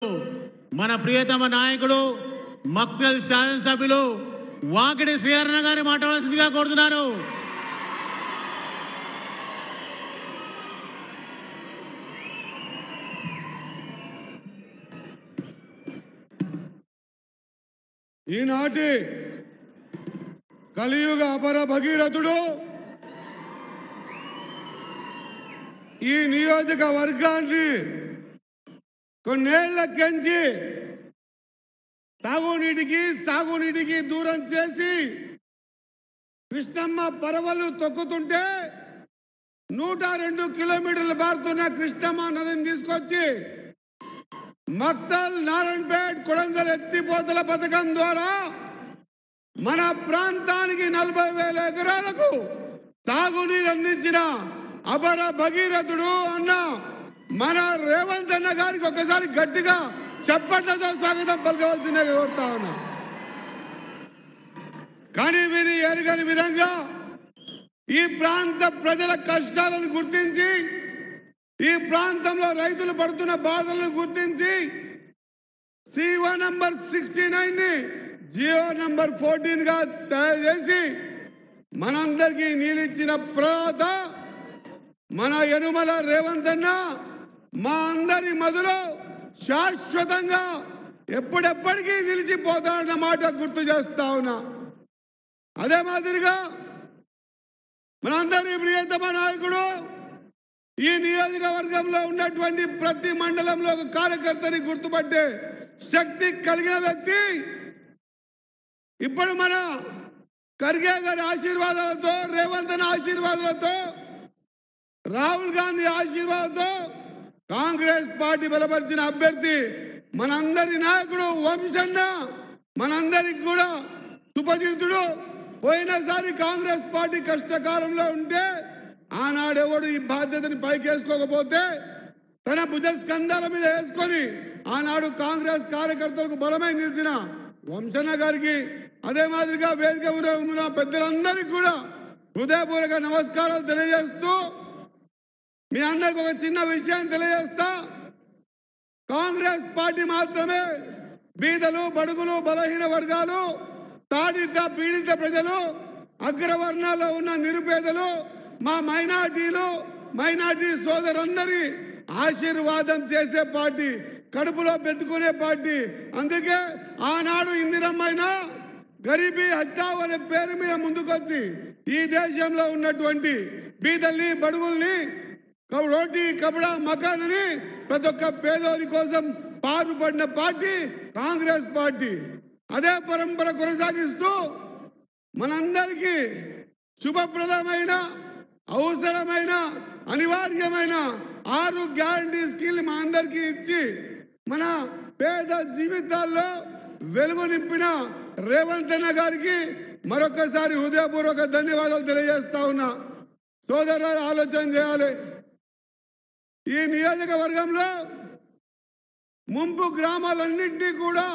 మన ప్రియతమ నాయకుడు మక్తల్ శాసనసభ్యులు వాకిడి శ్రీహరణ గారి మాట్లాడాల్సిందిగా కోరుతున్నాను. ఈనాటి కలియుగ అపర భగీరథుడు ఈ నియోజకవర్గాన్ని కొన్నేళ్ల కెంచి తాగునీటికి సాగునీటికి దూరం చేసి కృష్ణమ్మ పరవలు తొక్కుతుంటే 102 కిలోమీటర్లు బారుతున్న కృష్ణమ్మ నదిని తీసుకొచ్చి మక్తల్ నారాయణపేట్ కొడంగల్ ఎత్తిపోతల పథకం ద్వారా మన ప్రాంతానికి 40,000 ఎకరాలకు సాగునీరు అందించిన అపర భగీరథుడు అన్న మన రేవంత్ అన్న గారికి ఒకసారి గట్టిగా చప్పట్లతో స్వాగతం పలకవలసిందిగా కోరుతా ఉన్నా. కానీ వీరి ఎరగని విధంగా ఈ ప్రాంత ప్రజల కష్టాలను గుర్తించి ఈ ప్రాంతంలో రైతులు పడుతున్న బాధలను గుర్తించి CO నంబర్ 69 ని జియో నంబర్ 14 గా తయారు చేసి మనందరికీ నీళ్ళిచ్చిన ప్రదాత మన యనుమల రేవంత్ అన్న మా అందరి మధ్యలో శాశ్వతంగా ఎప్పుడెప్పటికీ నిలిచిపోతాడన్న మాట గుర్తు చేస్తా ఉన్నా. అదే మాదిరిగా మనందరి ప్రియతమ నాయకుడు ఈ నియోజకవర్గంలో ఉన్నటువంటి ప్రతి మండలంలో ఒక కార్యకర్తని గుర్తుపట్టే శక్తి కలిగిన వ్యక్తి ఇప్పుడు మన ఖర్గే గారి ఆశీర్వాదాలతో, రేవంత్ అన్న ఆశీర్వాదాలతో, రాహుల్ గాంధీ ఆశీర్వాదంతో కాంగ్రెస్ పార్టీ బలపరిచిన అభ్యర్థి మనందరి నాయకుడు వంశన్న మనందరికి కూడా సుపరిచితుడు. పోయినసారి కాంగ్రెస్ పార్టీ కష్టకాలంలో ఉంటే ఆనాడెవడు ఈ బాధ్యతని పైకేసుకోకపోతే తన భుజ స్కంధాల మీద వేసుకొని ఆనాడు కాంగ్రెస్ కార్యకర్తలకు బలమై నిలిచిన వంశన్న గారికి, అదే మాదిరిగా వేదిక ఉన్న పెద్దలందరికీ కూడా హృదయపూర్వక నమస్కారాలు తెలియజేస్తూ మీ అందరికి ఒక చిన్న విషయం తెలియజేస్తా. కాంగ్రెస్ పార్టీ మాత్రమే బీదలు, బడుగులు, బలహీన వర్గాలు, తాడిత పీడిత ప్రజలు, అగ్రవర్ణాల్లో ఉన్న నిరుపేదలు, మా మైనార్టీ సోదరులందరి ఆశీర్వాదం చేసే పార్టీ, కడుపులో పెట్టుకునే పార్టీ. అందుకే ఆనాడు ఇందిరమ్మైనా గరీబీ హఠావ్ అనే పేరు మీద ముందుకొచ్చి ఈ దేశంలో ఉన్నటువంటి బీదల్ని, బడుగుల్ని రోటీ కపడా మకాన్ అని ప్రతి ఒక్క పేదోడి కోసం పాటుపడిన పార్టీ కాంగ్రెస్ పార్టీ. అదే పరంపర కొనసాగిస్తూ మనందరికీ శుభప్రదమైన, అవసరమైన, అనివార్యమైన 6 గ్యారంటీ స్కీమ్లు మా అందరికీ ఇచ్చి మన పేద జీవితాల్లో వెలుగు నింపిన రేవంత్ అన్న గారికి మరొకసారి హృదయపూర్వక ధన్యవాదాలు తెలియజేస్తా ఉన్నా. సోదరులు ఆలోచన చేయాలి. ఈ నియోజకవర్గంలో ముంపు గ్రామాలన్నింటినీ కూడా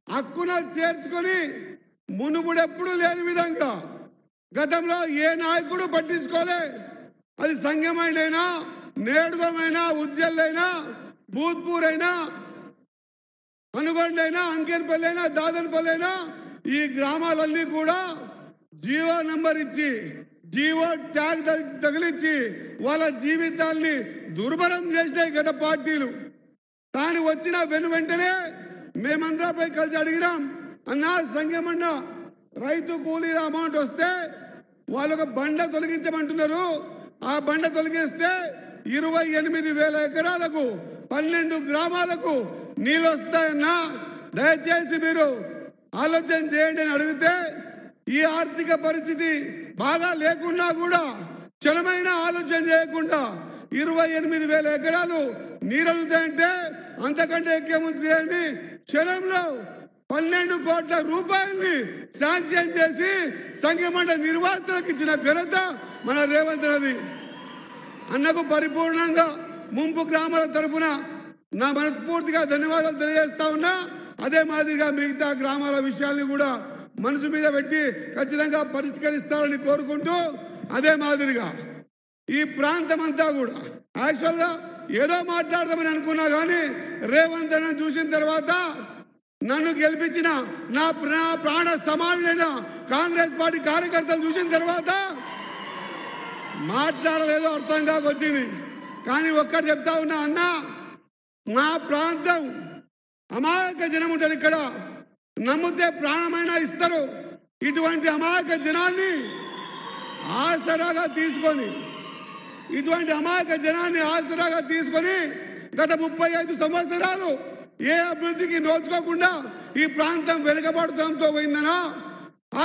హక్కున చేర్చుకొని మునుపుడెప్పుడు లేని విధంగా గతంలో ఏ నాయకుడు పట్టించుకోలే. అది సంగమైనా, నేడుగమైనా, ఉజ్జల్లైనా, భూత్పూర్ అయినా, అనుగొండైనా, అంకెన్పల్లి అయినా, దాదన్పల్లి అయినా ఈ గ్రామాలన్నీ కూడా జియో నంబర్ ఇచ్చి, జియో ట్యాగ్ తగిలించి వాళ్ళ జీవితాల్ని దుర్భరం చేసినాయి గత పార్టీలు. తాను వచ్చిన వెంటనే మేమందరపై కలిసి అడిగినాం, అన్నా సంఘమన్న రైతు కూలీల అమౌంట్ వస్తే వాళ్ళు ఒక బండ తొలగించమంటున్నారు. ఆ బండ తొలగిస్తే 28,000 ఎకరాలకు 12 గ్రామాలకు నీళ్ళు వస్తాయన్నా, దయచేసి మీరు ఆలోచన చేయండి అని అడిగితే ఈ ఆర్థిక పరిస్థితి బాగా లేకున్నా కూడా చలమైన ఆలోచన చేయకుండా 28,000 ఎకరాలు నీరవుతాయంటే అంతకంటే ఎక్కువ క్షణంలో 12 కోట్ల రూపాయల్ని శాంక్షన్ చేసి సంఘమండ నిర్వాహకులకు ఇచ్చిన ఘనత మన రేవంత్ రెడ్డి అన్నకు పరిపూర్ణంగా ముంపు గ్రామాల తరఫున నా మనస్ఫూర్తిగా ధన్యవాదాలు తెలియజేస్తా ఉన్నా. అదే మాదిరిగా మిగతా గ్రామాల విషయాల్ని కూడా మనసు మీద పెట్టి ఖచ్చితంగా పరిష్కరిస్తారని కోరుకుంటూ, అదే మాదిరిగా ఈ ప్రాంతం అంతా కూడా యాక్చువల్గా ఏదో మాట్లాడదామని అనుకున్నా కానీ రేవంత్ అన్న చూసిన తర్వాత నన్ను గెలిపించిన నా ప్రాణ సమానుడైన కాంగ్రెస్ పార్టీ కార్యకర్తలు చూసిన తర్వాత మాట్లాడలేదో అర్థం కాకొచ్చింది. కానీ ఒక్కటి చెప్తా ఉన్నా అన్న, మా ప్రాంతం అమాయక జనం ఉంటారు, ఇక్కడ నమ్మితే ప్రాణమైనా ఇస్తారు. ఇటువంటి అమాయక జనాన్ని ఆసరాగా తీసుకొని గత 35 సంవత్సరాలు ఏ అభివృద్ధికి నోచుకోకుండా ఈ ప్రాంతం వెనుకబడుతంతో పోయిందనా?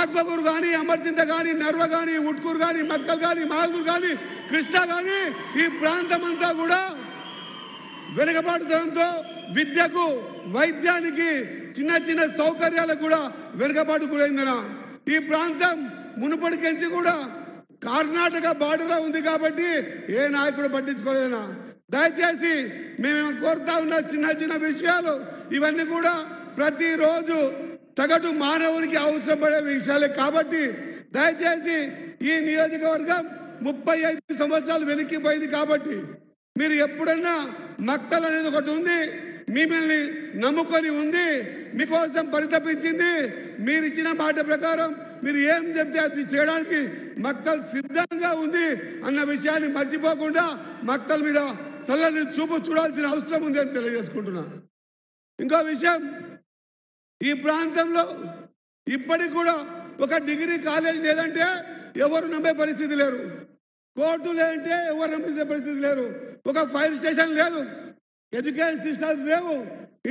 ఆత్మకూరు కానీ, అమర్చింత కానీ, నర్వ కానీ, ఉట్కూరు కానీ, మక్కల్ కానీ, మాల్దూరు కానీ, కృష్ణా కానీ ఈ ప్రాంతం అంతా కూడా వెనుకబడుతంతో విద్యకు, వైద్యానికి, చిన్న చిన్న సౌకర్యాలకు కూడా వెనుకబాటు గురైందనా? ఈ ప్రాంతం మునుపటికెంచి కూడా కర్ణాటక బార్డర్లో ఉంది కాబట్టి ఏ నాయకుడు పట్టించుకోలేదనా? దయచేసి మేము కోరుతా ఉన్న చిన్న చిన్న విషయాలు ఇవన్నీ కూడా ప్రతిరోజు సగటు మానవునికి అవసరం పడే విషయాలే కాబట్టి దయచేసి ఈ నియోజకవర్గం 35 సంవత్సరాలు వెనక్కిపోయింది కాబట్టి మీరు ఎప్పుడన్నా మక్తల్ అనేది ఒకటి ఉంది, మిమ్మల్ని నమ్ముకొని ఉంది, మీకోసం పరితపించింది. మీరు ఇచ్చిన మాట ప్రకారం మీరు ఏం చెప్తే అది చేయడానికి మక్తల్ సిద్ధంగా ఉంది అన్న విషయాన్ని మర్చిపోకుండా మక్తల్ మీద చల్లని చూపు చూడాల్సిన అవసరం ఉంది అని తెలియజేసుకుంటున్నా. ఇంకో విషయం, ఈ ప్రాంతంలో ఇప్పటికి కూడా ఒక డిగ్రీ కాలేజ్ లేదంటే ఎవరు నమ్మే పరిస్థితి లేరు, కోర్టు లేదంటే ఎవరు నమ్మే పరిస్థితి లేరు, ఒక ఫైర్ స్టేషన్ లేదు, ఎడ్యుకేషన్ సిస్టమ్స్ లేవు,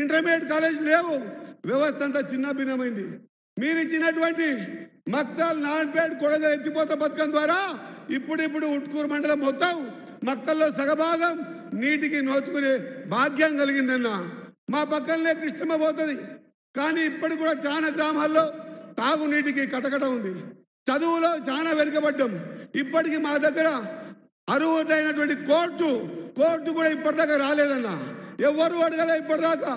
ఇంటర్మీడియట్ కాలేజ్ లేవు, వ్యవస్థ అంతా చిన్న భిన్నమైంది. మీరు ఇచ్చినటువంటి మక్తల్, నాన్పేట్, కొడగ ఎత్తిపోత పథకం ద్వారా ఇప్పుడు ఉట్కూరు మండలం మొత్తం మక్తల్లో సగభాగం నీటికి నోచుకునే భాగ్యం కలిగిందన్న. మా పక్కనే కృష్ణమ్మ పోతుంది, కానీ ఇప్పటికి కూడా చాలా గ్రామాల్లో తాగునీటికి కటకట ఉంది. చదువులో చాలా వెనుకబడ్డం. ఇప్పటికీ మా దగ్గర అర్హులైనటువంటి కోర్టు కూడా ఇప్పటిదాకా రాలేదన్న. ఎవరు అడగలే ఇప్పటిదాకా.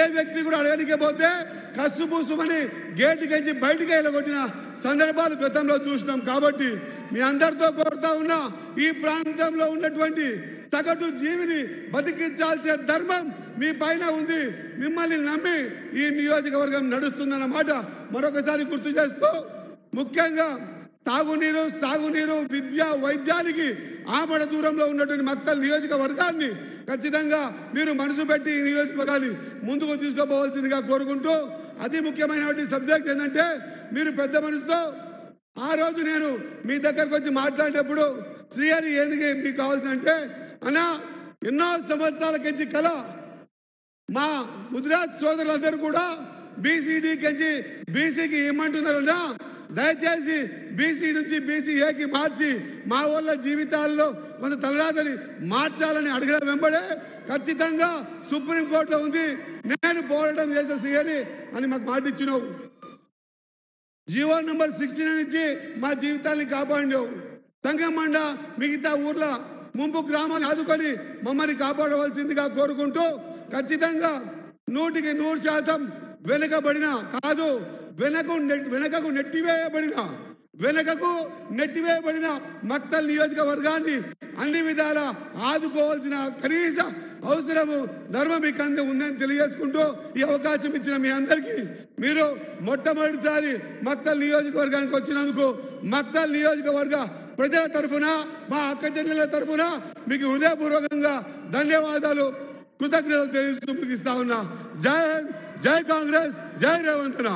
ఏ వ్యక్తి కూడా అడగనికపోతే కసుబూసుమని గేటుకెంచి బయటికి వెళ్ళగొట్టిన సందర్భాలు గతంలో చూసినాం. కాబట్టి మీ అందరితో కోరుతా ఉన్నా, ఈ ప్రాంతంలో ఉన్నటువంటి సగటు జీవిని బతికించాల్సిన ధర్మం మీ పైన ఉంది. మిమ్మల్ని నమ్మి ఈ నియోజకవర్గం నడుస్తుందన్న మాట మరొకసారి గుర్తు చేస్తూ, ముఖ్యంగా తాగునీరు, సాగునీరు, విద్య, వైద్యానికి ఆమడ దూరంలో ఉన్నటువంటి మక్తల్ నియోజకవర్గాన్ని ఖచ్చితంగా మీరు మనసు పెట్టి ఈ నియోజకవర్గాన్ని ముందుకు తీసుకుపోవాల్సిందిగా కోరుకుంటూ, అతి ముఖ్యమైనటువంటి సబ్జెక్ట్ ఏంటంటే, మీరు పెద్ద మనసుతో ఆ రోజు నేను మీ దగ్గరకు వచ్చి మాట్లాడేటప్పుడు శ్రీహరి ఎందుకు మీకు కావాల్సిందంటే, అన్నా ఎన్నో సంవత్సరాల కించి కళ మా గుజరాత్ సోదరులందరూ కూడా బీసీడీ కించి బీసీకి ఇమ్మంటున్నారన్నా, దయచేసి బీసీ నుంచి బీసీఏకి మార్చి మా వాళ్ళ జీవితాల్లో కొంత తలరాతని మార్చాలని అడిగిన వెంబడే ఖచ్చితంగా సుప్రీంకోర్టులో ఉంది, నేను పోరాటం చేసే శ్రీహరి అని మాకు మాట ఇచ్చినావు. జీవో నంబర్ 69 నుంచి మా జీవితాన్ని కాపాడినావు. సంగమండ మిగతా ఊర్ల ముంపు గ్రామాన్ని ఆదుకొని మమ్మల్ని కాపాడవలసిందిగా కోరుకుంటూ, ఖచ్చితంగా 100% వెనుకబడిన కాదు, వెనకకు నెట్టివేయబడిన మక్తల్ నియోజకవర్గాన్ని అన్ని విధాల ఆదుకోవాల్సిన కనీస అవసరము ధర్మం మీకు అందే ఉందని తెలియజేసుకుంటూ, ఈ అవకాశం ఇచ్చిన మీ అందరికీ, మీరు మొట్టమొదటిసారి మక్తల్ నియోజకవర్గానికి వచ్చినందుకు మక్తల్ నియోజకవర్గ ప్రజల తరఫున, మా అక్క చెల్లెల తరఫున మీకు హృదయపూర్వకంగా ధన్యవాదాలు, కృతజ్ఞతలు తెలియజేస్తూ ముగిస్తా ఉన్నా. జై హింద్, జై కాంగ్రెస్, జై రేవంత్ అన్న.